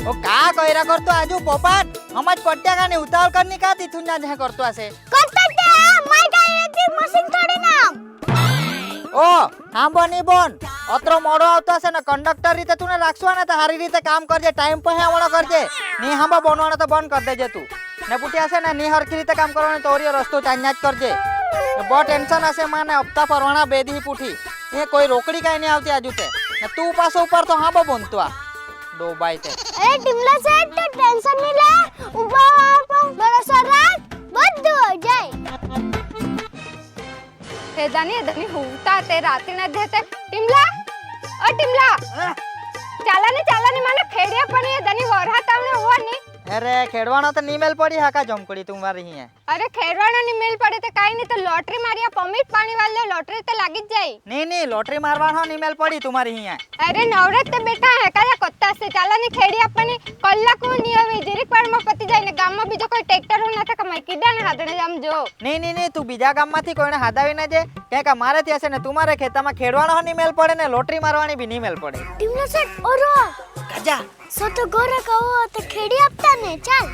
ओ का कइरा करतो आजू पोपाट हमज पट्ट्या गाने उतावल करनी का तिथुन जा जहा करतो आसे करते माय का इलेक्ट्रिक मशीन थोड़ी ना ओ हां बनी बोन अत्रो मोडो आवतो आसे ना कंडक्टर रीते तूने राखसवा ना तो हारी रीते काम करजे टाइम पे आवणो करजे नी हांबा बनवानो तो बंद कर देजे तू ने पुटी आसे ना नी हरखी रीते काम करवानो तो ओरियो रस्तो चान्याज करजे बो टेंशन आसे माने हप्ता परवाना बेदी पुठी ये कोई रोकड़ी काई नहीं आवती आजू ते ने तू पासो ऊपर तो हांबा बोनतो आ दो बाई ते अरे टिमला सेट तो टेंशन नहीं ले ऊपर बड़ा सारा बंद हो जाए हे दानी होता ते रात्री ना देते टिमला ओ टिमला चालानी माने खेड़िया पण ये दानी वरहा तावने हुआ नी अरे खेड़वानो तो नीमेल पड़ी हाका जमकड़ी तुम्हारी ही है अरे खेड़वानो नी मेल पड़े ते काई नहीं तो लॉटरी मारिया पमिट पानी वाले लॉटरी ते लागी जाई नहीं लॉटरी मारवानो नीमेल पड़ी तुम्हारी ही है अरे नवरत ते बेटा है काया कोत्ता से चालानी खेड़िया पण कल्लाकू नियमी जिरिक पर में पति जाय ने गाम में बीजो कोई ट्रैक्टर हो ना था कमाई किडा ने हादने जाम जो नहीं तू बीजा गाम माथी कोઈને हादावी न जे के का मारे थी हसे ने तुम्हारे खेतामा खेड़वानो नीमेल पड़े ने लॉटरी मारवानी भी नीमेल पड़े टिमला सेट ओरो गजा सो तो गोरा कहो तो खेड़ी अपता ने चल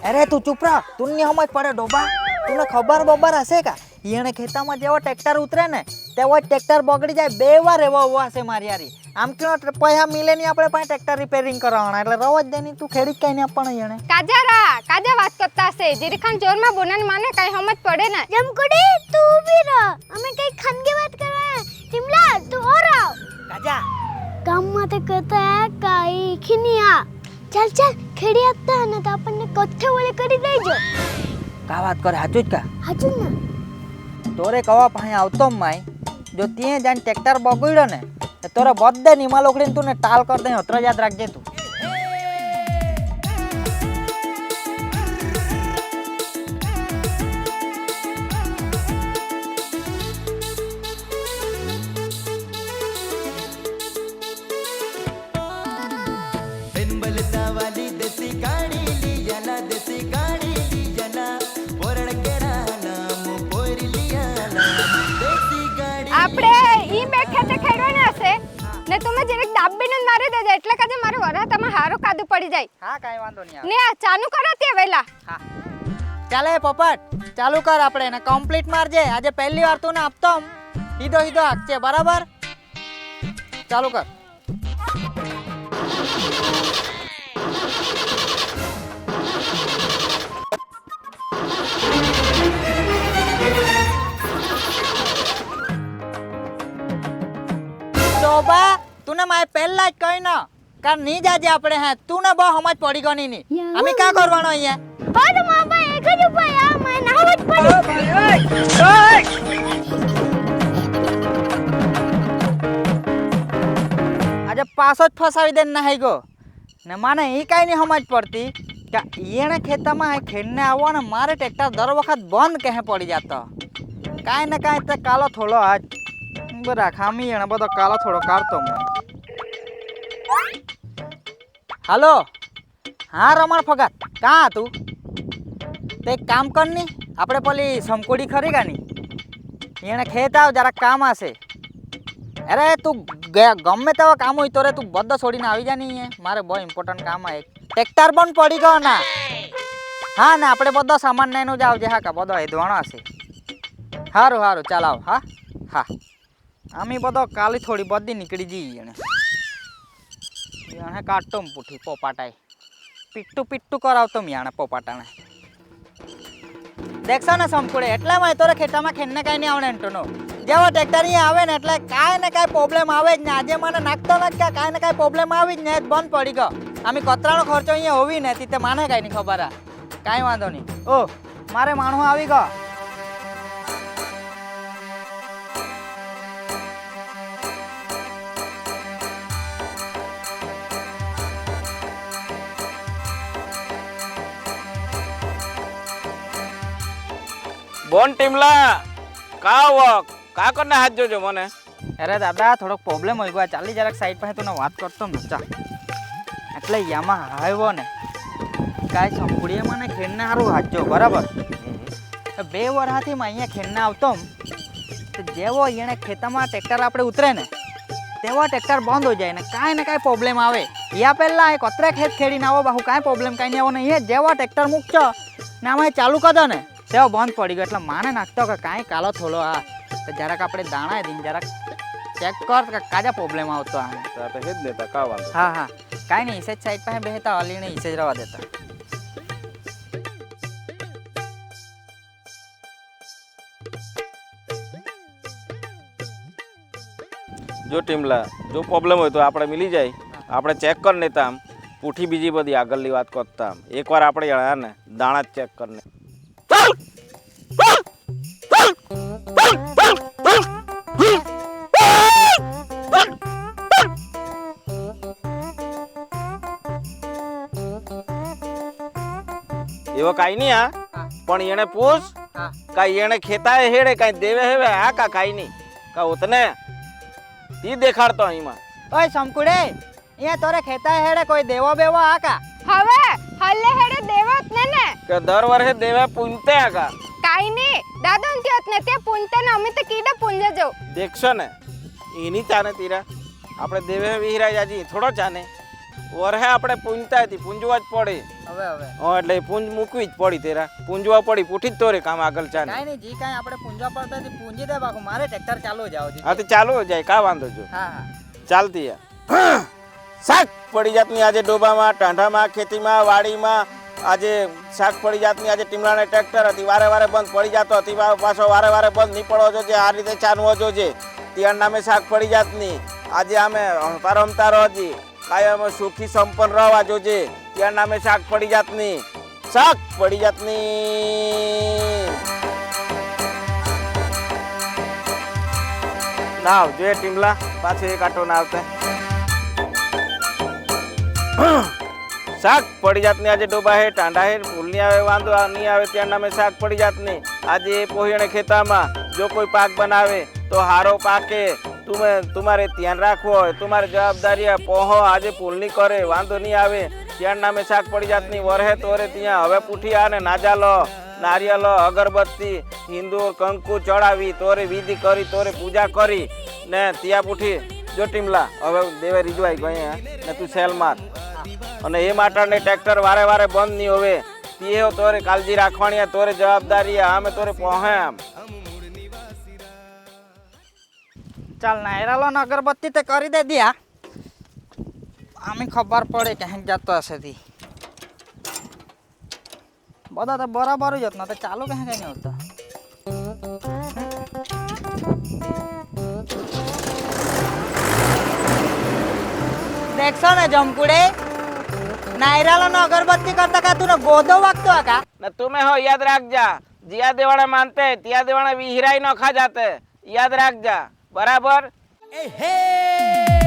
अरे तू चुप रह तुन्नी हमज पड़े डोबा तुने खबर बबर हसे का येने खेतामा जेવો ट्रैक्टर उतरे ने तेવો ट्रैक्टर बगड़ी जाय બે વાર એવો હશે મારી યારી આમ કેનો પૈસા મિલે ની આપણે પાસે ટ્રેક્ટર રિપેરિંગ કરાવવાના એટલે રવ જ દેની તું ખેડી કાઈ ને આપણ येने काजा बात करता से जिरिखान जोर में बोनन माने काई समझ पड़े ना जमकुड़ी तू भी रह हमें कई खान की बात कर रहा है टिमला तू और आओ गजा गाम में तो कहता है काई खिनिया चल खेड़ी अपता है ना तो अपन ने कथे वाले करी दे जो का बात करे हाचू का हाचू ना तोरे कवा पाहे आवतो माई जो तिए जान ट्रैक्टर बगड़्यो ने तोरे बद्दे निमा लोकड़ीन तूने टाल कर दे अत्र याद राखजे तू આપણે ઈ બેઠે તે ખેડો ને હશે ને તમે જરીક દાબીને મારી દેજે એટલે કે મારે વરાતામાં હારો કાદુ પડી જાય હા કાઈ વાંધો નહીં ને આ ચાલુ કરો તે વેલા હા ચાલે પોપટ ચાલુ કર આપણે ને કમ્પ્લીટ મારજે આજે પહેલી વાર તું ને આપતો ઈદો હાકજે બરાબર ચાલુ કર डोबा तूने माय पहला ज कही ना कार नहीं जाजे आपणे हैं तूने बो समझ पड़ी गनी नी हमें का करवानो અહીંયા और मामा एक જ ઉપાય આ मैं નાવત પડી આજે પાસો જ ફસાવી દે નહીં ગો ને માને ઈ કાઈ નહીં સમજ પડતી કે એને ખેતામાં ખેડને આવવા ને મારે ટ્રેક્ટર દર વખત બંધ કહે પડી જાતો કાઈ ને કાઈ તે કાલો થોડો આજ બરા ખામી એને બધો કાલો થોડો કાઢતો મને હાલો હા રમણ ફગત કાં હતું તે એક કામ કરની આપણે પેલી સમકોડી ખરી ગાની એને ખેત આવ જરા કામ હશે अरे तू गमे तेवा काम होई तो रे तू बद्दो छोड़ी ना आवी जा नहीं है मारे बहुत इंपोर्टेंट काम है ट्रैक्टर बंद पड़ी गयो ना हाँ ना आपणे बद्दो सामान नैनो जाव जे हा का बद्दो हेदवाणो छे हारू हारू चलाव हाँ हाँ आमी बद्दो काली थोड़ी बद्दी निकली जी याने काटतो पुठी पोपाटाई पिट्टू पिट्टू करावतो याने पोपाटाने देखो ने समकुड़े एटला में तोरे खेतामां खेडने काई नहीं आवडे एंटोनो जेवो ट्रेक्टर ही आवे ने એટલે કાઈ ને કાઈ પ્રોબ્લેમ આવે જ ને આજે મને નાખતો ન કે કાઈ ને કાઈ પ્રોબ્લેમ આવી જ ને બંધ પડી ગયો આમી કતરાનો ખર્ચો અહીંયા હોવી ને તીતે માને કાઈ ની ખબર આ કાઈ વાંધો નહીં ઓ મારે માણો આવી ગયો बोन टिमला का का करने हाथ जो मने अरे दादा थोड़ो प्रॉब्लम हो गया चाली जरा साइड पे तूने बात करतो न चा એટલે યામાં આવ્યો ને કાઈ સંપુડીએ મને ખેડને હારું હાચો બરાબર બે વરહાથી માં અહીંયા ખેડને આવતો તો જેવો એને ખેતરમાં ટ્રેક્ટર આપણે ઉતરે ને તેવો ટ્રેક્ટર બંધ हो जाए ને કાઈ પ્રોબ્લેમ આવે या પહેલા એક અત્રે ખેત ખેડીને આવો બાહુ કાંઈ પ્રોબ્લેમ કાંઈ નહીં આવો ને એ જેવો ટ્રેક્ટર મૂકજો ને આમાં ચાલુ કરજો ને તેવો બંધ પડી ગયો એટલે માને નાખતો કે કાંઈ કાલો થોડો આ તો જરાક આપણે દાણા દઈને જરાક ચેક કર કે કાજા પ્રોબ્લેમ આવતો આ તો આ તો હે જ દેતા કા વાંધો હા હા કાંઈ નહીં ઈસેજ સાઈડ પાસે બેહતા અલીને ઈસેજ રવા દેતા જો ટીમલા જો પ્રોબ્લેમ હોય તો આપણે મિલી જાય આપણે ચેક કર લેતા આમ પૂઠી બીજી બધી આગળની વાત કરતા આમ એકવાર આપણે હા ને દાણા જ ચેક કરને એવો કાઈ નહીં હા પણ એને પૂછ હા કાઈ એને ખેતાએ હેડે કાઈ દેવે હેવે આ કા કાઈ નહીં કા ઉતને તી દેખાડતો અહીંમાં ઓય સમકુડે અહીંયા તોરે ખેતા હેડે કોઈ દેવો બેવો આ કા હવે હલ્લે હેડે દેવત ને કે દર વર્ષે દેવે પૂંજતે આ કા કાઈ ની દાદા અંત્યત ને તે પૂંજતે ને અમે તો કીડા પૂંજે જો દેખશો ને એની ચાને તીરા આપણે દેવે વિહરાઈ જાજી થોડો ચાને વરહે આપણે પૂંજતા હતી પૂંજવા જ પડે હવે હવે એટલે પૂંજ મૂકવી જ પડી તેરા પૂંજવા પડી પૂઠી જ તોરે કામ આગળ ચાને કાંઈ નહીં જી કાંઈ આપણે પૂંજવા પડતા હતી પૂંજી દે બાકુ મારે ટ્રેક્ટર ચાલુ જાવ જી હા તો ચાલુ જાય કા વાંધો જો હા હા ચાલતી યાર શાક પડી જાતની આજે ડોબામાં ટાંઢામાં ખેતીમાં વાડીમાં આજે શાક પડી જાતની આજે ટીમલાને ટ્રેક્ટર હતી વારે વારે બંધ પડી જતો હતી પાછો વારે વારે બંધ નહીં પડવો જોજે આ રીતે ચાલવો જોજે ત્યાં નામે શાક પડી જાતની આજે અમે હમતા રહો જી કાયમ સુખી સંપન્ન રહેવા જોજે ત્યાં નામે શાક પડી જાતની શાક પડી જાતની નાવ જે ટીમલા પાછો એક આટો ના આવતા શાક પડી જાતની આજે ડોબા હે ટાંડા હે ફૂલ નહીં આવે વાંધો નહીં આવે ત્યાં નામે શાક પડી જાતની આજે પોહિયાણે ખેતામાં જો કોઈ પાક બનાવે તો હારો પાકે तुम्हारे ध्यान રાખવો હોય तुम्हारी जवाबदारी पोहो આજે ફૂલ નહીં કરે વાંધો નહીં આવે ત્યાં નામે શાક પડી જાતની વરહે તોરે ત્યાં હવે પૂઠી આને નાજાલો નારિયેલ અગરબત્તી હિંદુર કંકુ ચડાવી તોરે વિધિ કરી તોરે પૂજા કરી ને ત્યાં પૂઠી જો ટીમલા હવે દેવે રીજવાઈ ગયા ને તું સેલ માર અને એ માટને ટ્રેક્ટર વારે વારે બંધ નહીં હોવે તે તોરે કાળજી રાખવાની તોરે જવાબદારી આમે તોરે પહોંચે આમ ચાલ નાયરાલો ને અગરબત્તી તે કરી દે દિયા આમે ખબર પડે કે હેંગ જતો હશે તી બધા તો બરાબર જ હતો તો ચાલુ કહે કઈ નહીં હોતા દેખશો ને જમકુડે નાયરાલો ને અગરબત્તી કરતા કા તું ગોદો વાગતો કા न तुम्हें हो याद रख जा जिया देवाना मानते तिया देवाना विहिराई न खा जाते याद रख जा बराबर ए हे